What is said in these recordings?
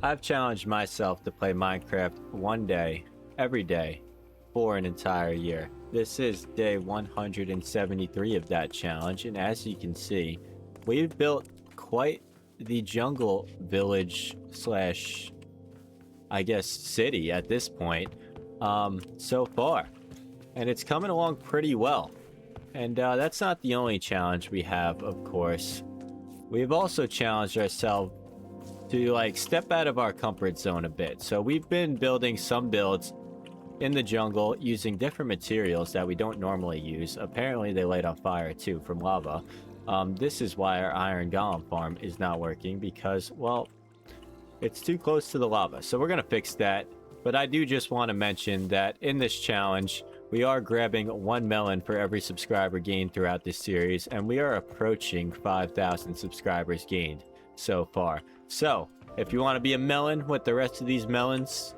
I've challenged myself to play Minecraft one day, every day, for an entire year. This is day 173 of that challenge, and as you can see, we've built quite the jungle village slash, I guess, city at this point, so far. And it's coming along pretty well. And that's not the only challenge we have, of course. We've also challenged ourselves to like step out of our comfort zone a bit. So we've been building some builds in the jungle using different materials that we don't normally use. Apparently they light on fire too from lava. This is why our iron golem farm is not working because, well, it's too close to the lava. So we're gonna fix that. But I do just want to mention that in this challenge, we are grabbing 1 melon for every subscriber gained throughout this series, and we are approaching 5,000 subscribers gained so far. So, if you want to be a melon with the rest of these melons,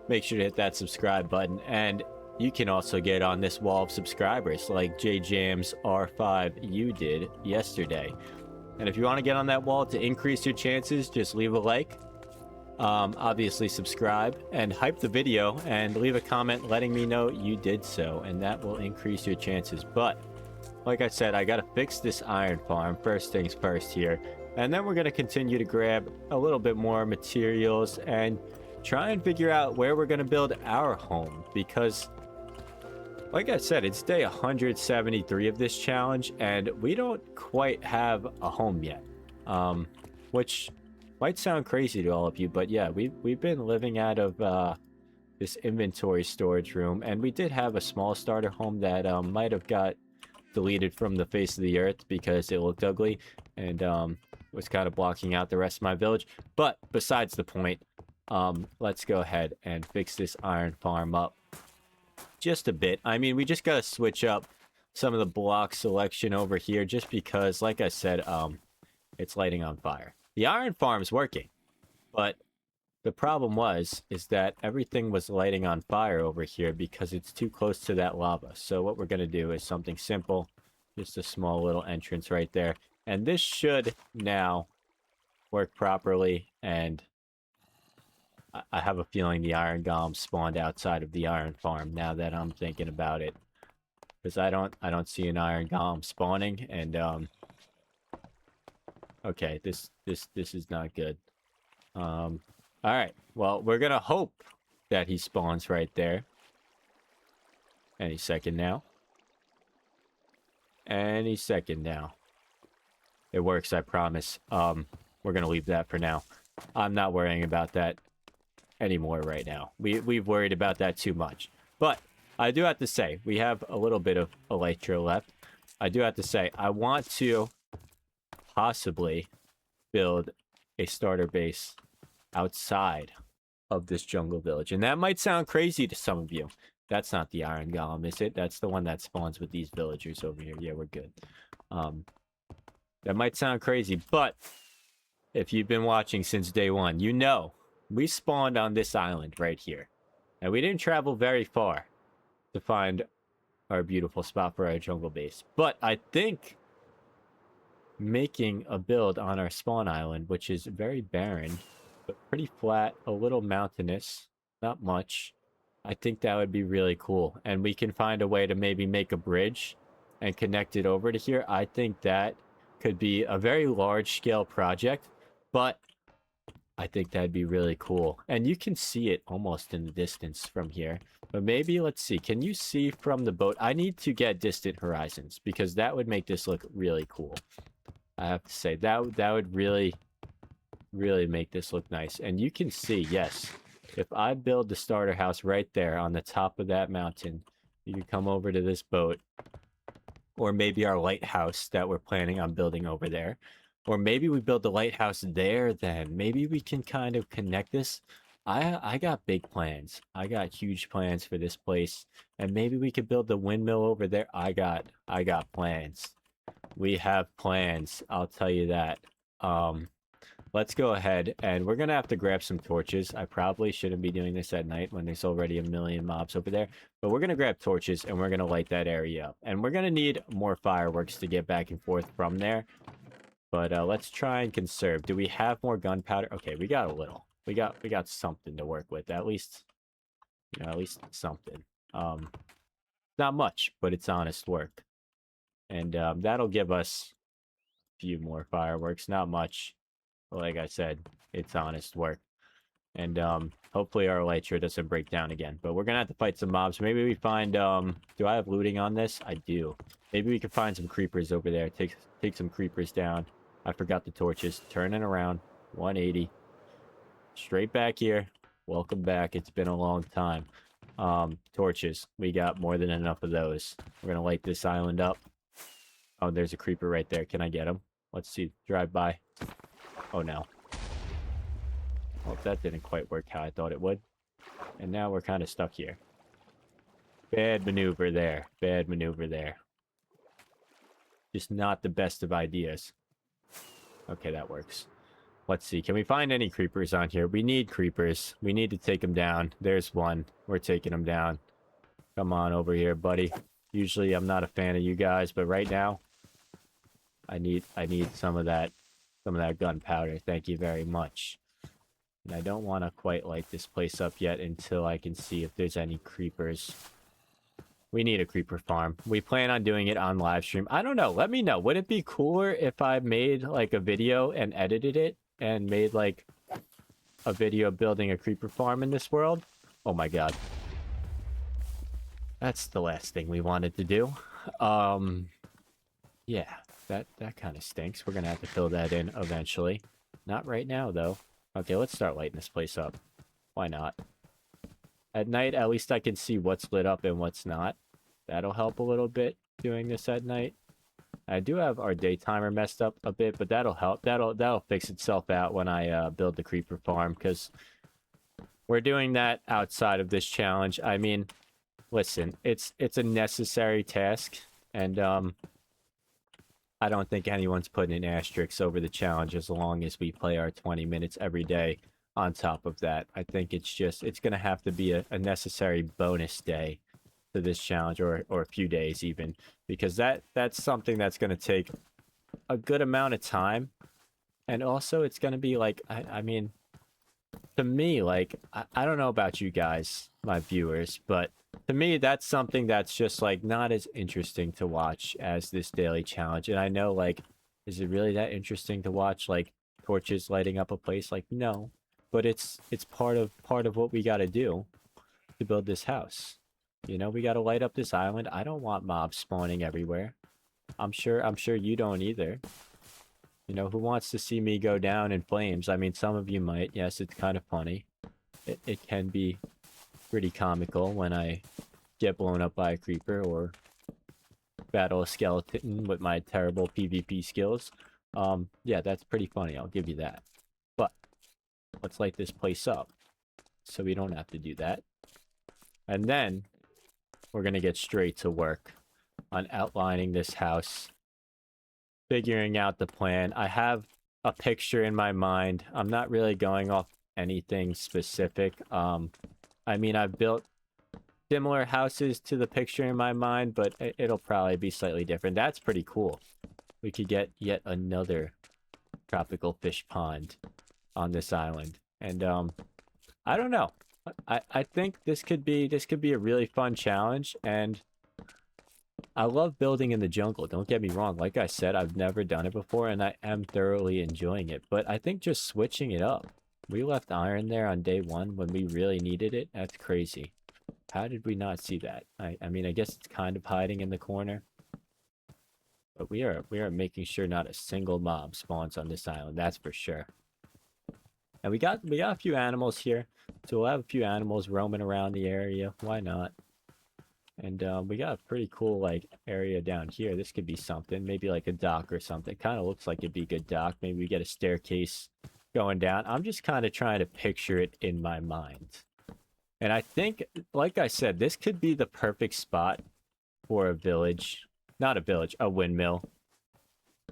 make sure to hit that subscribe button, and you can also get on this wall of subscribers like JJams R5 you did yesterday. And if you want to get on that wall to increase your chances, just leave a like. Obviously subscribe and hype the video and leave a comment letting me know you did so, and that will increase your chances. But like I said, I gotta fix this iron farm first things first here, and then we're gonna continue to grab a little bit more materials and try and figure out where we're gonna build our home, because like I said, it's day 173 of this challenge and we don't quite have a home yet, which might sound crazy to all of you, but yeah, we've been living out of this inventory storage room, and we did have a small starter home that might have got deleted from the face of the earth because it looked ugly and was kind of blocking out the rest of my village. But besides the point, let's go ahead and fix this iron farm up just a bit. I mean, we just gotta switch up some of the block selection over here just because, like I said, it's lighting on fire. The iron farm's working, but the problem is that everything was lighting on fire over here because it's too close to that lava. So what we're going to do is something simple, just a small little entrance right there. And this should now work properly, and I have a feeling the iron golem spawned outside of the iron farm now that I'm thinking about it. Because I don't see an iron golem spawning, and okay, this is not good. All right. Well, we're gonna hope that he spawns right there. Any second now. Any second now. It works, I promise. We're gonna leave that for now. I'm not worrying about that anymore right now. We've worried about that too much. But I do have to say, we have a little bit of elytra left. I do have to say, I want to possibly build a starter base outside of this jungle village, and that might sound crazy to some of you. That's not the iron golem, is it? That's the one that spawns with these villagers over here. Yeah, we're good. That might sound crazy, but if you've been watching since day one, you know we spawned on this island right here, and we didn't travel very far to find our beautiful spot for our jungle base. But I think making a build on our spawn island, which is very barren but pretty flat, a little mountainous, not much, I think that would be really cool. And we can find a way to maybe make a bridge and connect it over to here. I think that could be a very large scale project, but I think that'd be really cool. And you can see it almost in the distance from here. But maybe, let's see, can you see from the boat? I need to get distant horizons because that would make this look really cool. I have to say, that would really, really make this look nice. And you can see, yes, if I build the starter house right there on the top of that mountain, you can come over to this boat, or maybe our lighthouse that we're planning on building over there. Or maybe we build the lighthouse there then. Maybe we can kind of connect this. I got big plans. I got huge plans for this place. And maybe we could build the windmill over there. I got plans. We have plans, I'll tell you that. Let's go ahead, and we're gonna have to grab some torches. I probably shouldn't be doing this at night when there's already a million mobs over there, but we're gonna grab torches and we're gonna light that area up. And we're gonna need more fireworks to get back and forth from there. But let's try and conserve. Do we have more gunpowder? Okay, we got a little. we got something to work with. At least, at least something. Not much, but it's honest work. And that'll give us a few more fireworks. Not much. But like I said, it's honest work. And hopefully our elytra doesn't break down again. But we're gonna have to fight some mobs. Maybe we find do I have looting on this? I do. Maybe we can find some creepers over there. Take some creepers down. I forgot the torches. Turning around. 180. Straight back here. Welcome back. It's been a long time. Torches. We got more than enough of those. We're gonna light this island up. Oh, there's a creeper right there. Can I get him? Let's see. Drive by. Oh no. Well, that didn't quite work how I thought it would. And now we're kind of stuck here. Bad maneuver there. Bad maneuver there. Just not the best of ideas. Okay, that works. Let's see. Can we find any creepers on here? We need creepers. We need to take them down. There's one. We're taking them down. Come on over here, buddy. Usually I'm not a fan of you guys, but right now I need some of that gunpowder. Thank you very much. And I don't want to quite light this place up yet until I can see if there's any creepers. We need a creeper farm. We plan on doing it on live stream. I don't know. Let me know. Would it be cooler if I made like a video and edited it and made like a video building a creeper farm in this world? Oh my god. That's the last thing we wanted to do. Yeah, that kind of stinks. We're gonna have to fill that in eventually. Not right now though. Okay, let's start lighting this place up. Why not? At night, at least I can see what's lit up and what's not. That'll help a little bit doing this at night. I do have our day timer messed up a bit, but that'll help. That'll fix itself out when I build the creeper farm, because we're doing that outside of this challenge. I mean, listen, it's a necessary task, and I don't think anyone's putting an asterisk over the challenge as long as we play our 20 minutes every day. On top of that, I think it's going to have to be a necessary bonus day to this challenge, or a few days even, because that's something that's going to take a good amount of time. And also it's going to be like, I mean, to me, like, I don't know about you guys, my viewers, but to me, that's something that's just like not as interesting to watch as this daily challenge. And I know, like, is it really that interesting to watch, like, torches lighting up a place? Like, no. But it's part of what we got to do to build this house. You know, we got to light up this island. I don't want mobs spawning everywhere. I'm sure you don't either. You know, who wants to see me go down in flames? I mean, some of you might. Yes, it's kind of funny. It can be pretty comical when I get blown up by a creeper or battle a skeleton with my terrible PvP skills. Yeah, that's pretty funny. I'll give you that. But let's light this place up so we don't have to do that. And then we're going to get straight to work on outlining this house, figuring out the plan. I have a picture in my mind. I'm not really going off anything specific. I mean, I've built similar houses to the picture in my mind, but it'll probably be slightly different. That's pretty cool. We could get yet another tropical fish pond on this island. And I don't know. I think this could be a really fun challenge, and I love building in the jungle. Don't get me wrong. Like I said, I've never done it before, and I am thoroughly enjoying it. But I think just switching it up. We left iron there on day one when we really needed it. That's crazy. How did we not see that? I mean, I guess it's kind of hiding in the corner. But we are making sure not a single mob spawns on this island. That's for sure. And we got a few animals here. So we'll have a few animals roaming around the area. Why not? And we got a pretty cool, like, area down here. This could be something. Maybe like a dock or something. Kind of looks like it'd be a good dock. Maybe we get a staircase going down. I'm just kind of trying to picture it in my mind. And I think, like I said, this could be the perfect spot for a village. Not a village, a windmill.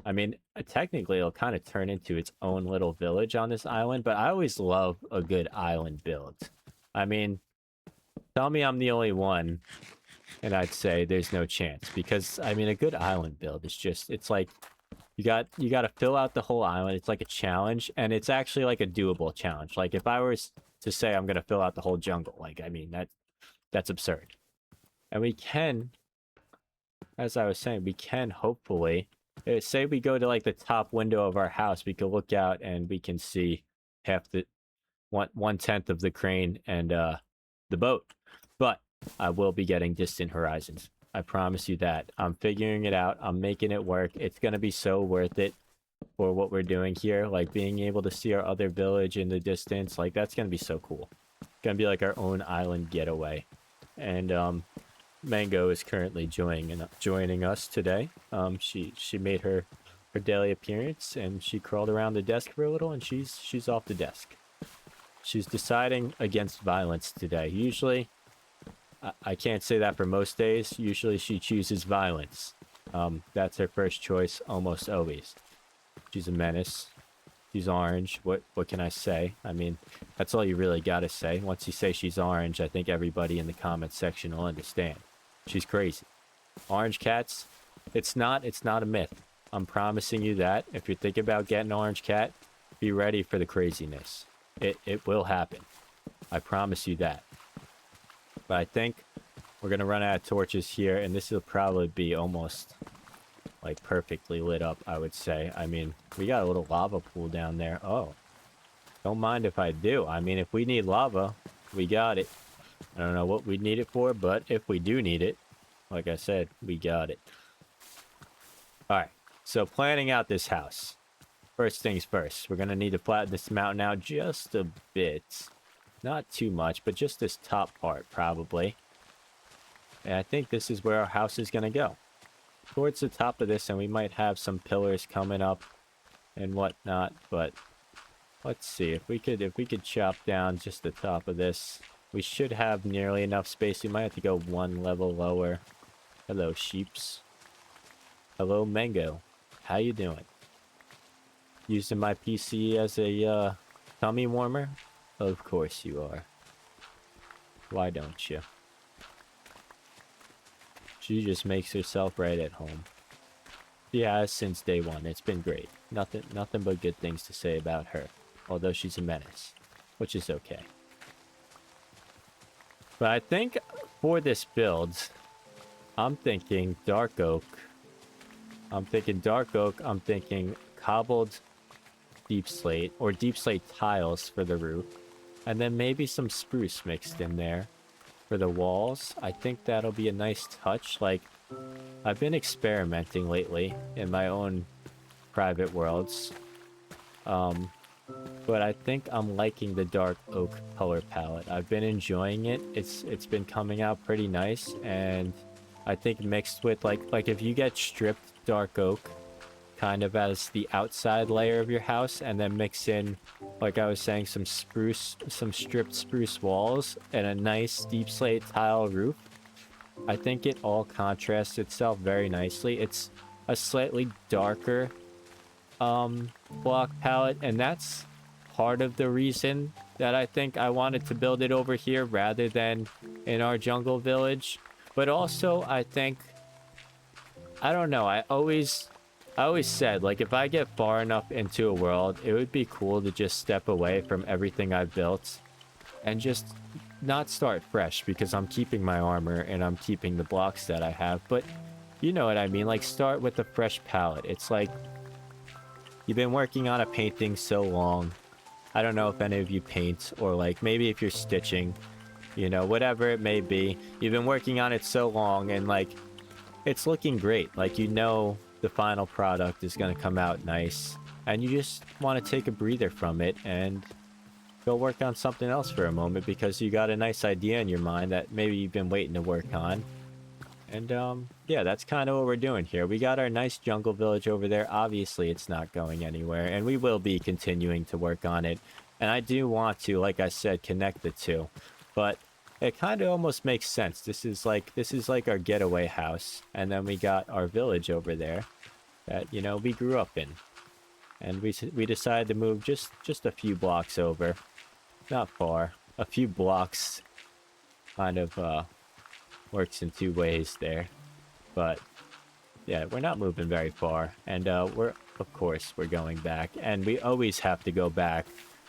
I mean, technically it'll kind of turn into its own little village on this island, but I always love a good island build. I mean, tell me I'm the only one, and I'd say there's no chance. Because, I mean, a good island build is just, it's like You got to fill out the whole island. It's like a challenge, and it's actually like a doable challenge. Like if I was to say I'm gonna fill out the whole jungle, like I mean that's absurd. And we can, as I was saying, we can hopefully say we go to like the top window of our house, we can look out and we can see half the one tenth of the crane and the boat. But I will be getting distant horizons. I promise you that. I'm figuring it out. I'm making it work. It's gonna be so worth it for what we're doing here. Like being able to see our other village in the distance. Like that's gonna be so cool. It's gonna be like our own island getaway. And Mango is currently joining us today. She made her daily appearance and she crawled around the desk for a little and she's off the desk. She's deciding against violence today. Usually, I can't say that for most days. Usually she chooses violence. That's her first choice almost always. She's a menace. She's orange. What can I say? I mean, that's all you really gotta say. Once you say she's orange, I think everybody in the comments section will understand. She's crazy. Orange cats, it's not a myth. I'm promising you that. If you're thinking about getting an orange cat, be ready for the craziness. It will happen. I promise you that. But I think we're gonna run out of torches here, and this will probably be almost like perfectly lit up, I would say. I mean, we got a little lava pool down there. Oh, don't mind if I do. I mean, if we need lava, we got it. I don't know what we'd need it for, but if we do need it, like I said, we got it. Alright, so planning out this house. First things first, we're going to need to flatten this mountain out just a bit. Not too much, but just this top part, probably. And I think this is where our house is going to go. Towards the top of this, and we might have some pillars coming up and whatnot, but let's see. If we could chop down just the top of this, we should have nearly enough space. We might have to go one level lower. Hello, sheeps. Hello, Mango. How you doing? Using my PC as a tummy warmer? Of course you are. Why don't you? She just makes herself right at home. She has since day one. It's been great. Nothing but good things to say about her. Although she's a menace, which is okay. But I think for this build, I'm thinking dark oak. I'm thinking cobbled deep slate or deep slate tiles for the roof. And then maybe some spruce mixed in there for the walls. I think that'll be a nice touch. Like, I've been experimenting lately in my own private worlds. But I think I'm liking the dark oak color palette. I've been enjoying it. It's been coming out pretty nice, and I think mixed with like if you get stripped dark oak kind of as the outside layer of your house and then mix in, like I was saying, some stripped spruce walls and a nice deep slate tile roof, I think it all contrasts itself very nicely. It's a slightly darker block palette, and that's part of the reason that I think I wanted to build it over here rather than in our jungle village. But also, I think, I don't know, I always said, like, if I get far enough into a world, it would be cool to just step away from everything I've built and just not start fresh, because I'm keeping my armor and I'm keeping the blocks that I have. But you know what I mean, like, start with a fresh palette. It's like you've been working on a painting so long. I don't know if any of you paint, or like maybe if you're stitching, you know, whatever it may be. You've been working on it so long and like it's looking great. Like, you know, the final product is going to come out nice, and you just want to take a breather from it and go work on something else for a moment because you got a nice idea in your mind that maybe you've been waiting to work on. And yeah, that's kind of what we're doing here. We got our nice jungle village over there. Obviously it's not going anywhere, and we will be continuing to work on it. And I do want to, like I said, connect the two, but it kind of almost makes sense. This is like our getaway house, and then we got our village over there that, you know, we grew up in, and we decided to move just a few blocks over, not far. A few blocks kind of works in two ways there, but yeah, we're not moving very far, and of course, we're going back. And we always have to go back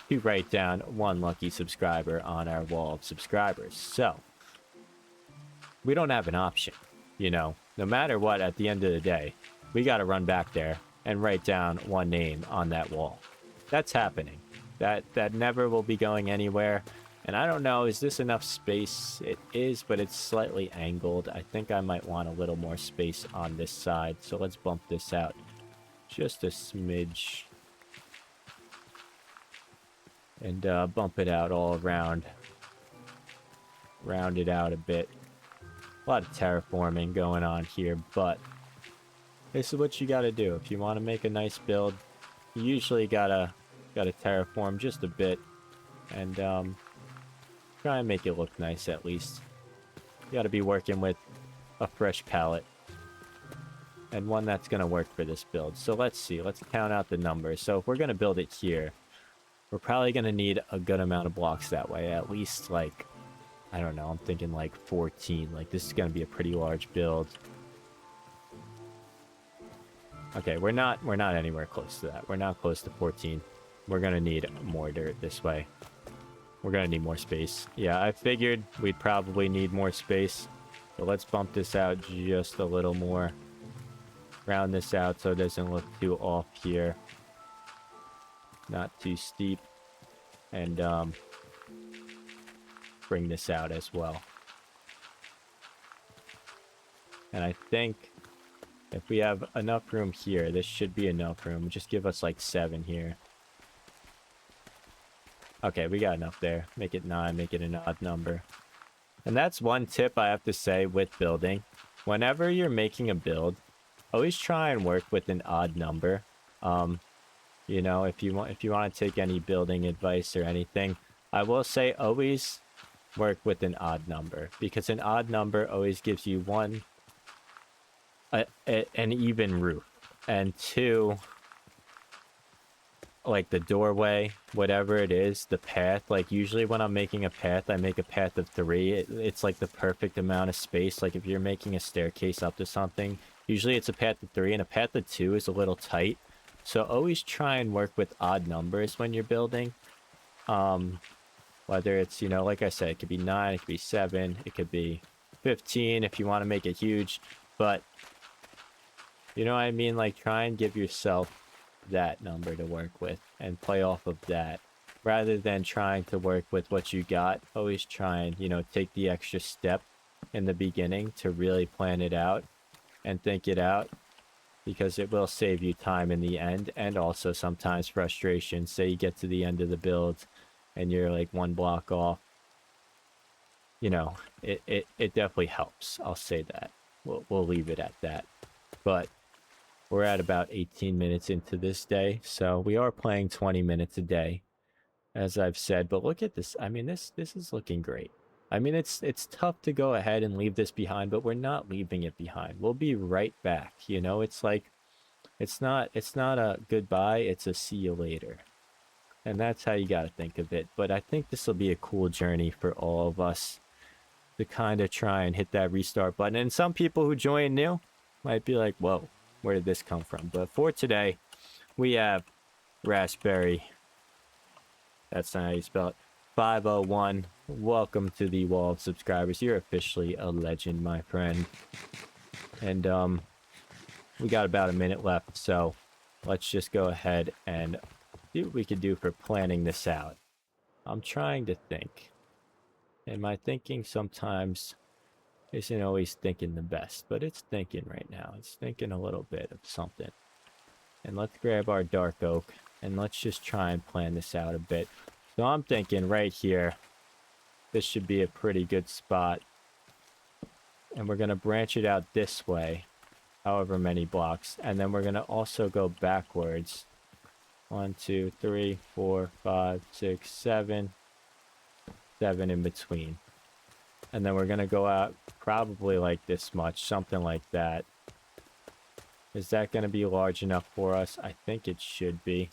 to write down one lucky subscriber on our wall of subscribers. So, we don't have an option, you know. No matter what, at the end of the day, we got to run back there and write down one name on that wall. That's happening. That never will be going anywhere. And I don't know, is this enough space? It is, but it's slightly angled. I think I might want a little more space on this side. So let's bump this out just a smidge. And bump it out all around. Round it out a bit. A lot of terraforming going on here, but this is what you gotta do. If you want to make a nice build, you usually gotta terraform just a bit. And try and make it look nice at least. You gotta be working with a fresh palette. And one that's gonna work for this build. So let's see, let's count out the numbers. So if we're gonna build it here, we're probably gonna need a good amount of blocks that way. At least like, I don't know, I'm thinking like 14. Like this is gonna be a pretty large build. Okay, we're not anywhere close to that. We're not close to 14. We're gonna need more dirt this way. We're gonna need more space. Yeah, I figured we'd probably need more space. But let's bump this out just a little more. Round this out so it doesn't look too off here. Not too steep. And bring this out as well. And I think if we have enough room here, this should be enough room. Just give us like 7 here. Okay, we got enough there. Make it 9, make it an odd number. And that's one tip I have to say with building. Whenever you're making a build, always try and work with an odd number. You know, if you want to take any building advice or anything, I will say always work with an odd number, because an odd number always gives you one, an even roof, and 2, like the doorway, whatever it is, the path. Like usually when I'm making a path, I make a path of 3. It's like the perfect amount of space. Like if you're making a staircase up to something, usually it's a path of 3, and a path of 2 is a little tight. So always try and work with odd numbers when you're building. Whether it's, you know, like I said, it could be 9, it could be 7, it could be 15 if you want to make it huge. But, you know what I mean? Like, try and give yourself that number to work with and play off of that. Rather than trying to work with what you got, always try and, you know, take the extra step in the beginning to really plan it out and think it out. Because it will save you time in the end, and also sometimes frustration. Say you get to the end of the build and you're like 1 block off. You know, it definitely helps. I'll say that. We'll leave it at that. But we're at about 18 minutes into this day, so we are playing 20 minutes a day, as I've said. But look at this. I mean, this is looking great. I mean, it's tough to go ahead and leave this behind, but we're not leaving it behind. We'll be right back. You know, it's like, it's not a goodbye, it's a see you later. And that's how you got to think of it. But I think this will be a cool journey for all of us to kind of try and hit that restart button. And some people who join new might be like, whoa, where did this come from? But for today, we have Raspberry. That's not how you spell it. 501. Welcome to the wall of subscribers. You're officially a legend, my friend. And we got about a minute left, so let's just go ahead and see what we could do for planning this out. I'm trying to think, and my thinking sometimes isn't always thinking the best, but it's thinking right now. It's thinking a little bit of something. And let's grab our dark oak and let's just try and plan this out a bit. So I'm thinking right here, this should be a pretty good spot. And we're going to branch it out this way, however many blocks. And then we're going to also go backwards. 1, 2, 3, 4, 5, 6, 7. 7 in between. And then we're going to go out probably like this much, something like that. Is that going to be large enough for us? I think it should be.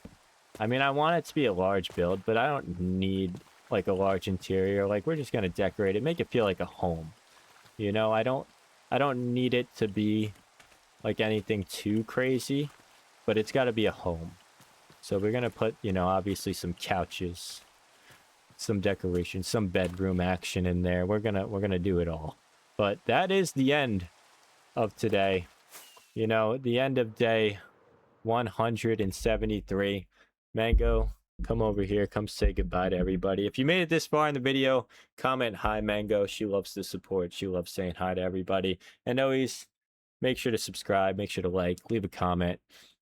I mean, I want it to be a large build, but I don't need like a large interior. Like, we're just going to decorate it, make it feel like a home. You know, I don't need it to be like anything too crazy. but it's got to be a home. So we're going to put, you know, obviously some couches, some decoration, some bedroom action in there. We're going to do it all. But that is the end of today. You know, the end of day 173. Mango, come over here. Come say goodbye to everybody. If you made it this far in the video, comment hi, Mango. She loves the support. She loves saying hi to everybody. And always make sure to subscribe, make sure to like, leave a comment,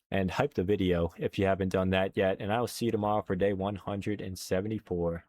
and hype the video if you haven't done that yet. And I will see you tomorrow for day 174.